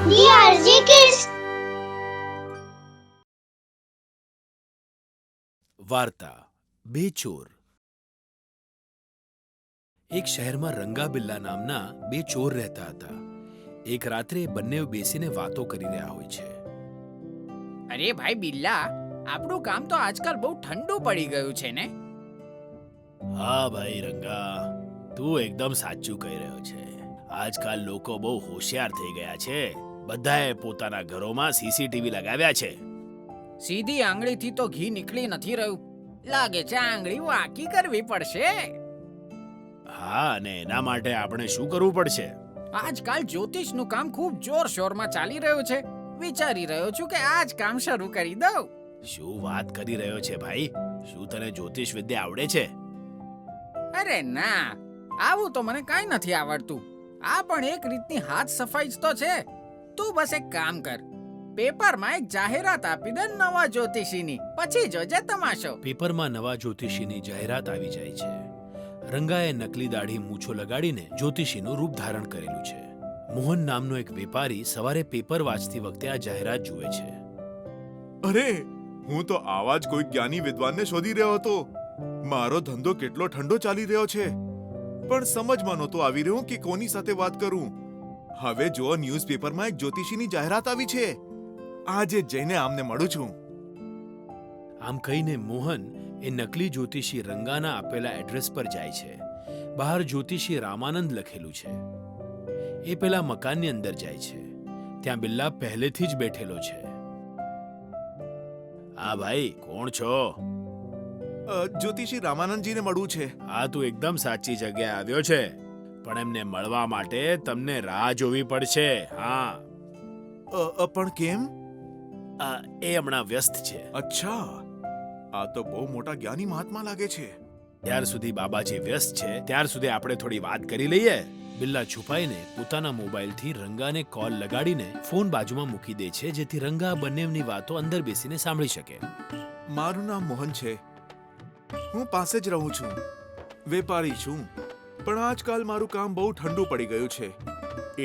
DRJ Kids. વાર્તા બે ચોર. એક શહેરમાં રંગા બિલ્લા નામના બે ચોર રહેતા હતા. એક રાત્રે બંને બેસીને વાતો કરી રહ્યા હોય છે. અરે ભાઈ બિલ્લા, આપણું કામ તો આજકાલ બહુ ઠંડુ પડી ગયું છે ને? હા ભાઈ રંગા, તું એકદમ સાચું કહી રહ્યો છે. આજકાલ લોકો બહુ હોશિયાર થઈ ગયા છે. બધાએ પોતાના ઘરોમાં સીસીટીવી લગાવ્યા છે. સીધી આંગળીથી તો ઘી નીકળી નથી રહ્યું. લાગે છે આંગળી વાંકી કરવી પડશે. હા, અને એના માટે આપણે શું કરવું પડશે? આજકાલ જ્યોતિષનું કામ ખૂબ જોરશોરમાં ચાલી રહ્યું છે. વિચારી રહ્યો છું કે આજ કામ શરૂ કરી દઉં. શું વાત કરી રહ્યો છે ભાઈ? શું તને જ્યોતિષ વિદ્યા આવડે છે? અરે ના, આવું તો મને કાંઈ નથી આવડતું. આ પણ એક રીતની હાથ સફાઈ જ તો છે. તું બસ એક કામ કર, પેપરમાં એક જાહેરાત આપી દે નવા જ્યોતિષીની, પછી જોજે તમાશો. પેપરમાં નવા જ્યોતિષીની જાહેરાત આવી જાય છે. રંગાએ નકલી દાઢી મૂછો લગાડીને જ્યોતિષીનું રૂપ ધારણ કરેલું છે. મોહન નામનો એક વેપારી સવારે પેપર વાંચતી વખતે આ જાહેરાત જુએ છે. અરે, હું તો આવા જ કોઈ જ્ઞાની વિદ્વાનને શોધી રહ્યો હતો. મારો ધંધો કેટલો ઠંડો ચાલી રહ્યો છે, પણ સમજમાં નહોતું આવી રહ્યું કે કોની સાથે વાત કરું. હવે જો ન્યૂઝપેપરમાં એક જ્યોતિષીની જાહેરાત આવી છે, આજે જઈને આમને મળું છું. આમ કહીને મોહન એ નકલી જ્યોતિષી રંગાના આપેલા એડ્રેસ પર જાય છે. બહાર જ્યોતિષી રામાનંદ લખેલું છે. એ પેલા મકાનની અંદર જાય છે. ત્યાં બિલ્લા પહેલેથી જ બેઠેલો છે. હા ભાઈ, કોણ છો? જ્યોતિષી રામાનંદજીને મળવું છે. હા, તું એકદમ સાચી જગ્યાએ આવ્યો છે, પણ એમને મળવા માટે તમને રાહ જોવી પડશે. હા. પણ કેમ? એ હમણાં વ્યસ્ત છે. અચ્છા, આ તો બહુ મોટા જ્ઞાની મહાત્મા લાગે છે. ત્યાર સુધી બાબાજી વ્યસ્ત છે, ત્યાર સુધી આપણે થોડી વાત કરી લઈએ. બિલ્લા છુપાઈને પોતાના મોબાઈલથી રંગાને કોલ લગાડીને ફોન બાજુમાં મૂકી દે છે, જેથી રંગા બંનેની વાતો અંદર બેસીને સાંભળી શકે. મારું નામ મોહન છે. હું પાસે જ રહું છું. વેપારી છું, પણ આજકાલ મારું કામ બહુ ઠંડુ પડી ગયું છે.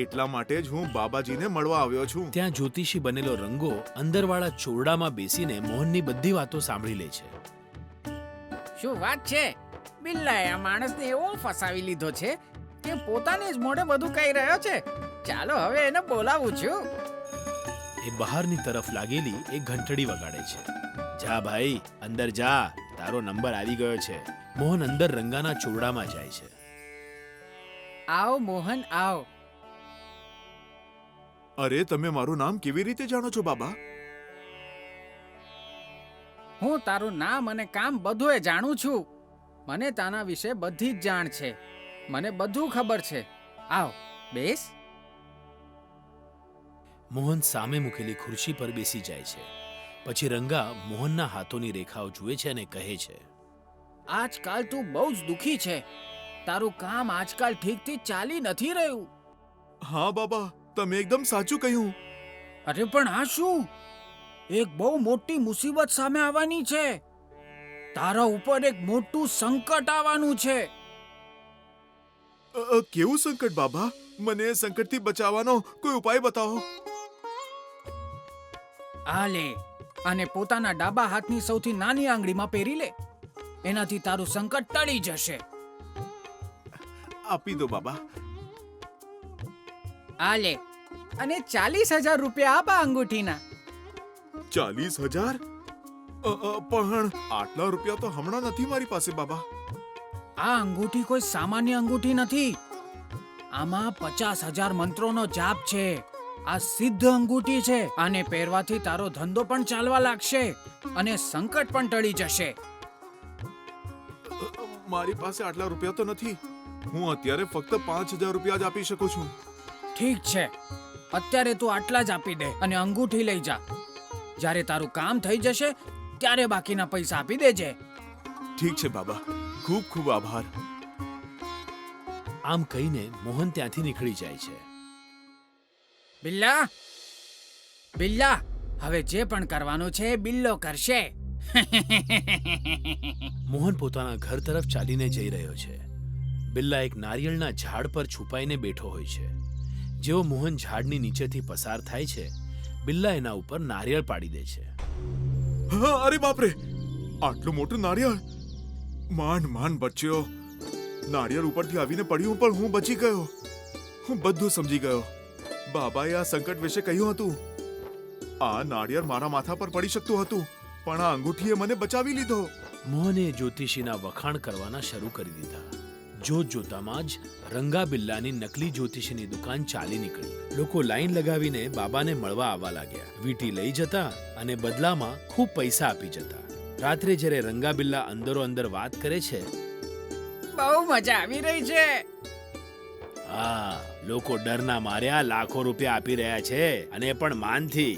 એટલા માટે જ હું બાબાજીને મળવા આવ્યો છું. ત્યાં જ્યોતિષી બનેલો રંગો અંદરવાળા ચોરડામાં બેસીને મોહનની બધી વાતો સાંભળી લે છે. શું વાત છે! બિલ્લાએ આ માણસને એવો ફસાવી લીધો છે કે પોતાને જ મોઢે બધું કહી રહ્યો છે. ચાલો હવે એને બોલાવું છું. એ બહારની તરફ લાગેલી એક ઘંટડી વગાડે છે. જા ભાઈ, અંદર જા, તારો નંબર આવી ગયો છે. મોહન અંદર રંગાના ચોરડામાં જાય છે. આવો મોહન, આવો. અરે, તમે મારું નામ કેવી રીતે જાણો છો બાબા? હું તારું નામ અને કામ બધું જાણું છું. મને તાના વિશે બધી જ જાણ છે. મને બધું ખબર છે. આવ, બેસ. મોહન સામે મૂકેલી ખુરશી પર બેસી જાય છે. પછી રંગા મોહનના હાથોની રેખાઓ જુએ છે અને કહે છે, આજકાલ તું બહુ જ દુખી છે. તારું કામ આજકાલ ઠીકથી ચાલી નથી રહ્યું. હા બાબા, તમે એકદમ સાચું કહ્યું. અરે પણ આ શું? એક બહુ મોટી મુસીબત સામે આવવાની છે. તારા ઉપર એક મોટું સંકટ આવવાનું છે. કેવું સંકટ બાબા? મને એ સંકટથી બચાવવાનો કોઈ ઉપાય બતાવો. આ લે, અને પોતાના ડાબા હાથની સૌથી નાની આંગળીમાં પહેરી લે. એનાથી તારું સંકટ ટળી જશે. આપી દો બાબા. આ લે, અને 40,000 રૂપિયા આપ આ અંગૂઠીના. 40,000? પણ આટલા રૂપિયા તો હમણાં નથી મારી પાસે બાબા. આ અંગૂઠી કોઈ સામાન્ય અંગૂઠી નથી. આમાં 50,000 મંત્રોનો જાપ છે. આ સિદ્ધ અંગૂઠી છે. આને પહેરવાથી તારો ધંધો પણ ચાલવા લાગશે અને સંકટ પણ ટળી જશે. મારી પાસે આટલા રૂપિયા તો નથી. હું અત્યારે ફક્ત 5,000 રૂપિયા જ આપી શકું છું. ઠીક છે, અત્યારે તું આટલા જ આપી દે અને અંગૂઠી લઈ જા. જ્યારે તારું કામ થઈ જશે ત્યારે બાકીના પૈસા આપી દેજે. ઠીક છે બાબા, ખૂબ ખૂબ આભાર. આમ કહીને મોહન ત્યાંથી નીકળી જાય છે. બિલ્લા, બિલ્લા, હવે જે પણ કરવાનું છે બિલ્લો કરશે. મોહન પોતાના ઘર તરફ ચાલીને જઈ રહ્યો છે. બિલ્લા એક નારિયેળના ઝાડ પર છુપાઈને બેઠો હોય છે. જેવો મોહન ઝાડની નીચેથી પસાર થાય છે, બિલ્લા એના ઉપર નારિયેળ પાડી દે છે. હા, અરે બાપરે, આટલું મોટું નારિયેળ! માંડ માંડ બચ્યો. નારિયેળ ઉપરથી આવીને પડ્યું પણ હું બચી ગયો. હું બધું સમજી ગયો. બાબાએ આ સંકટ વિશે કહ્યું હતું. આ નારિયેળ મારા માથા પર પડી શકતું હતું, પણ આ અંગૂઠીએ મને બચાવી લીધો. મોહને જ્યોતિષીના વખાણ કરવાના શરૂ કરી દીધા. જોત જોતામાં જ રંગા બિલ્લાની નકલી જ્યોતિષીની દુકાન ચાલી નીકળી. લોકો લાઈન લગાવીને બાબાને મળવા આવવા લાગ્યા. વીંટી લઈ જતા અને બદલામાં ખૂબ પૈસા આપી જતા. રાત્રે જ્યારે રંગા બિલ્લા અંદરો અંદર વાત કરે છે, બહુ મજા આવી રહી છે. હા, લોકો ડરના માર્યા લાખો રૂપિયા આપી રહ્યા છે, અને પણ માનથી.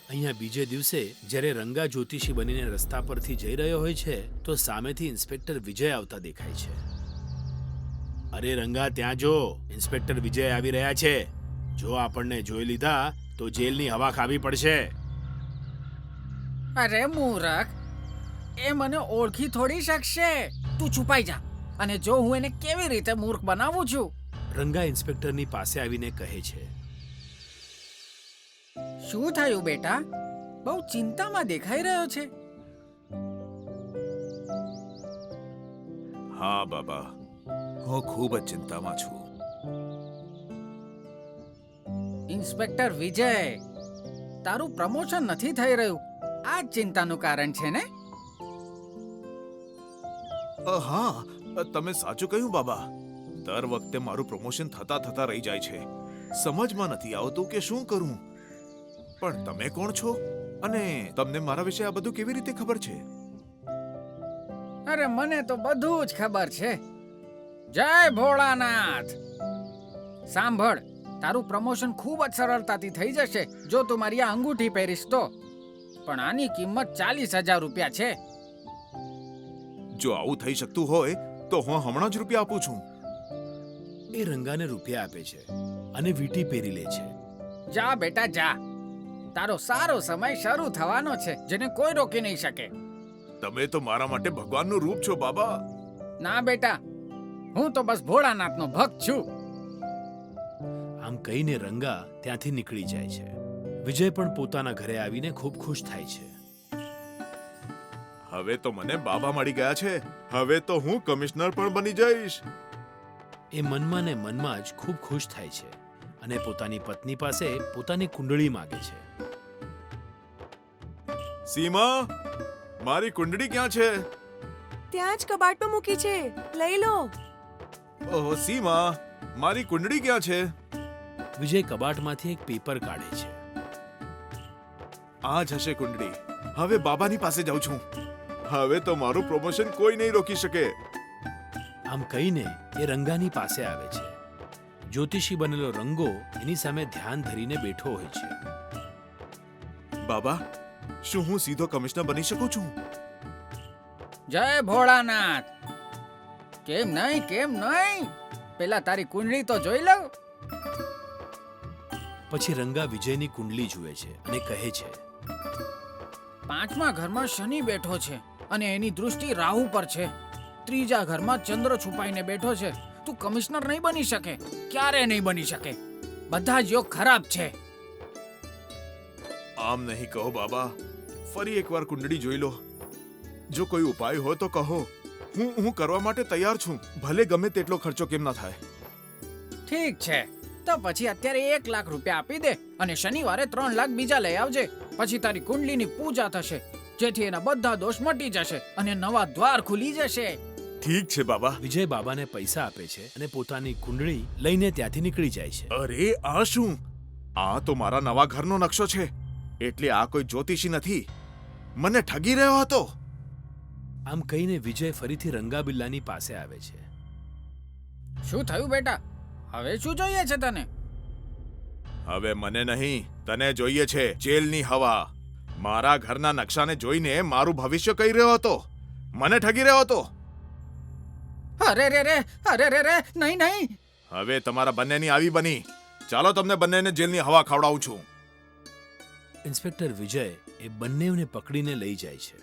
અહીંયા બીજે દિવસે જ્યારે રંગા જ્યોતિષી બનીને રસ્તા પરથી જઈ રહ્યો હોય છે, તો સામેથી ઇન્સ્પેક્ટર વિજય આવતા દેખાય છે. અરે રંગા, ત્યાં જો, ઇન્સ્પેક્ટર વિજય આવી રહ્યા છે. જો આપણને જોઈ લીધા તો જેલની હવા ખાવી પડશે. અરે મૂરખ, એ મને ઓળખી થોડી શકશે. તું છુપાઈ જા, અને જો હું એને કેવી રીતે મૂર્ખ બનાવું છું. રંગા ઇન્સ્પેક્ટરની પાસે આવીને કહે છે, શું થયું બેટા? બહુ ચિંતામાં દેખાઈ રહ્યો છે. હા બાબા, હું ખૂબ જ ચિંતામાં છું. ઇન્સ્પેક્ટર વિજય, તારું પ્રમોશન નથી થઈ રહ્યું. આ જ ચિંતાનું કારણ છે ને? હા, તમે સાચું કહ્યું બાબા. દર વખતે મારું પ્રમોશન થતા રહી જાય છે. સમજમાં નથી આવતું કે શું કરું. પણ તમે કોણ છો અને તમને મારા વિશે આ બધું કેવી રીતે ખબર છે? અરે મને તો બધું જ ખબર છે. જય ભોળાનાથ. સાંભળ, તારું પ્રમોશન ખૂબ જ સરળતાથી થઈ જશે જો તું મારી આ અંગૂઠી પહેરીશ તો. પણ આની કિંમત 40,000 રૂપિયા છે. જો આવું થઈ શકતું હોય તો હું હમણાં જ રૂપિયા આપું છું. એ રંગાને રૂપિયા આપે છે અને વીંટી પહેરી લે છે. જા બેટા જા, તારો સારો સમય શરૂ થવાનો છે, જેને કોઈ રોકી નહીં શકે. તમે તો મારા માટે ભગવાનનું રૂપ છો બાબા. ના બેટા, હું તો બસ ભોળાનાથનો ભક્ત છું. આમ કહીને રંગા ત્યાંથી નીકળી જાય છે. વિજય પણ પોતાના ઘરે આવીને ખૂબ ખુશ થાય છે. હવે તો મને બાબા મળી ગયા છે. હવે તો હું કમિશનર પણ બની જઈશ. એ મનમાં ને મનમાં જ ખૂબ ખુશ થાય છે અને પોતાની પત્ની પાસે પોતાની કુંડળી માંગે છે. સીમા, મારી કુંડળી ક્યાં છે? ત્યાં જ કબાટમાં મૂકી છે, લઈ લો. ઓહો સીમા, મારી કુંડળી ક્યાં છે? વિજય કબાટમાંથી એક પેપર કાઢે છે. આ જ હશે કુંડળી. હવે બાબાની પાસે જાઉં છું. હવે તો મારું પ્રમોશન કોઈ નહીં રોકી શકે. આમ કહીને એ રંગાની પાસે આવે છે. જ્યોતિષી બનેલો રંગો એની સામે ધ્યાન ધરીને બેઠો હોય છે. બાબા, શું હું સીધો કમિશનર બની શકું છું? જય ભોળાનાથ. કેમ નહીં, કેમ નહીં? પેલા તારી કુંડળી તો જોઈ લઉં. પછી રંગા વિજયની કુંડલી જુએ છે અને કહે છે, 5મા ઘરમાં શનિ બેઠો છે અને એની દૃષ્ટિ રાહુ પર છે. 3જા ઘરમાં ચંદ્ર છુપાઈને બેઠો છે. તું કમિશનર નહીં બની શકે, ક્યારે નહીં બની શકે. બધા જ યોગ ખરાબ છે. આમ નહીં કહો બાબા. ફરી એકવાર કુંડળી જોઈ લો. જો કોઈ ઉપાય હોય તો કહો. હું કરવા માટે તૈયાર છું, ભલે ગમે તેટલો ખર્ચો કેમ ના થાય. ઠીક છે, તો પછી અત્યારે 1 લાખ રૂપિયા આપી દે અને શનિવારે 3 લાખ બીજા લઈ આવજે. પછી તારી કુંડલીની પૂજા થશે, જેથી એના બધા દોષ મટી જશે અને નવા દ્વાર ખુલી જશે. ઠીક છે બાબા. વિજય બાબાને પૈસા આપે છે અને પોતાની કુંડળી લઈને ત્યાંથી નીકળી જાય છે. અરે આ શું? આ તો મારા નવા ઘરનો નકશો છે. એટલે આ કોઈ જ્યોતિષી નથી. મને ઠગી રહ્યો હતો. આમ કહીને વિજય ફરીથી રંગાબિલ્લાની પાસે આવે છે. શું થયું બેટા? હવે શું જોઈએ છે તને? હવે મને નહીં, તને જોઈએ છે જેલની હવા. મારા ઘરના નકશાને જોઈને મારું ભવિષ્ય કહી રહ્યો હતો. મને ઠગી રહ્યો હતો. અરે રે રે, અરે રે રે, નહીં નહીં. હવે તમારા બંનેની આવી બની. ચાલો તમને બંનેને જેલની હવા ખવડાવું છું. ઇન્સ્પેક્ટર વિજય એ બંનેને પકડીને લઈ જાય છે.